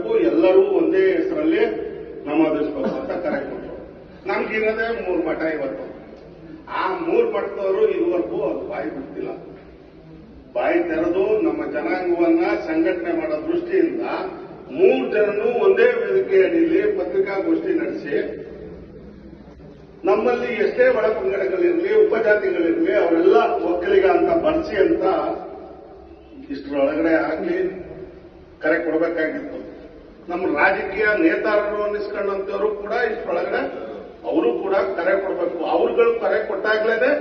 ಮಾಡಬೇಕು, ಎಲ್ಲರೂ ಒಂದೇ ಹೆಸರಲ್ಲಿ ನಮೂದಿಸಬೇಕು ಅಂತ ಕರೆ ಕೊಟ್ಟರು. ನಮ್ಗಿರೋದೇ 3 ಮಠ ಇವತ್ತು. ಆ 3 ಮಠದವರು ಇದುವರೆಗೂ ಅದು ಬಾಯಿ ಬಿಡ್ತಿಲ್ಲ. ಬಾಯಿ ತೆರೆದು ನಮ್ಮ ಜನಾಂಗವನ್ನ ಸಂಘಟನೆ ಮಾಡೋ ದೃಷ್ಟಿಯಿಂದ 3 ಜನನು ಒಂದೇ ವೇದಿಕೆ ಅಡಿಯಲ್ಲಿ ಪತ್ರಿಕಾಗೋಷ್ಠಿ ನಡೆಸಿ ನಮ್ಮಲ್ಲಿ ಎಷ್ಟೇ ಒಳ ಪಂಗಡಗಳಿರಲಿ, ಉಪಜಾತಿಗಳಿರಲಿ, ಅವರೆಲ್ಲ ಒಕ್ಕಲಿಗ ಅಂತ ಬರ್ಸಿ ಅಂತ ಇಷ್ಟರೊಳಗಡೆ ಆಗ್ಲಿ ಕರೆ ಕೊಡಬೇಕಾಗಿತ್ತು. ನಮ್ಮ ರಾಜಕೀಯ ನೇತಾರರು ಅನ್ನಿಸ್ಕೊಂಡಂತವರು ಕೂಡ ಇಷ್ಟರೊಳಗಡೆ ಅವರು ಕೂಡ ಕರೆ ಕೊಡಬೇಕು. ಅವ್ರುಗಳು ಕರೆ ಕೊಟ್ಟಾಗ್ಲೇನೆ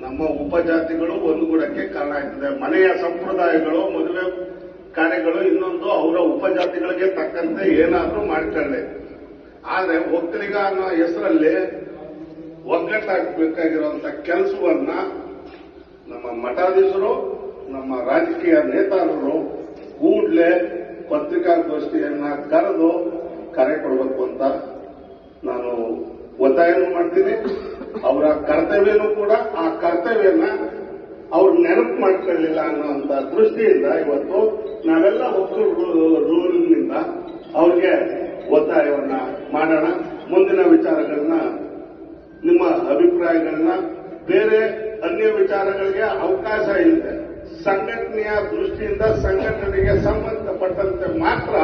ನಮ್ಮ ಉಪಜಾತಿಗಳು ಒಂದುಗೂಡಕ್ಕೆ ಕಾರಣ ಆಯ್ತದೆ. ಮನೆಯ ಸಂಪ್ರದಾಯಗಳು, ಮದುವೆ ಕಾರ್ಯಗಳು, ಇನ್ನೊಂದು ಅವರ ಉಪಜಾತಿಗಳಿಗೆ ತಕ್ಕಂತೆ ಏನಾದ್ರೂ ಮಾಡ್ಕೊಳ್ಳಿ. ಆದ್ರೆ ಒಕ್ಕಲಿಗ ಅನ್ನೋ ಹೆಸರಲ್ಲಿ ಒಗ್ಗಟ್ಟಾಗಬೇಕಾಗಿರುವಂತ ಕೆಲಸವನ್ನ ನಮ್ಮ ಮಠಾಧೀಶರು, ನಮ್ಮ ರಾಜಕೀಯ ನೇತಾರರು ಕೂಡಲೇ ಪತ್ರಿಕಾಗೋಷ್ಠಿಯನ್ನ ಕರೆದು ಕರೆ ಕೊಡಬೇಕು ಅಂತ ನಾನು ಒತ್ತಾಯನೂ ಮಾಡ್ತೀನಿ. ಅವರ ಕರ್ತವ್ಯನೂ ಕೂಡ ಆ ಕರ್ತವ್ಯನ ಅವ್ರು ನೆನಪು ಮಾಡ್ಕೊಳ್ಳಿಲ್ಲ ಅನ್ನುವಂತ ದೃಷ್ಟಿಯಿಂದ ಇವತ್ತು ನಾವೆಲ್ಲ ರೂಲ್ನಿಂದ ಅವ್ರಿಗೆ ಒತ್ತಾಯವನ್ನ ಮಾಡೋಣ. ಮುಂದಿನ ವಿಚಾರಗಳನ್ನ, ನಿಮ್ಮ ಅಭಿಪ್ರಾಯಗಳನ್ನ, ಬೇರೆ ಅನ್ಯ ವಿಚಾರಗಳಿಗೆ ಅವಕಾಶ ಇದೆ. ಸಂಘಟನೆಯ ದೃಷ್ಟಿಯಿಂದ ಸಂಘಟನೆಗೆ ಸಂಬಂಧಪಟ್ಟಂತೆ ಮಾತ್ರ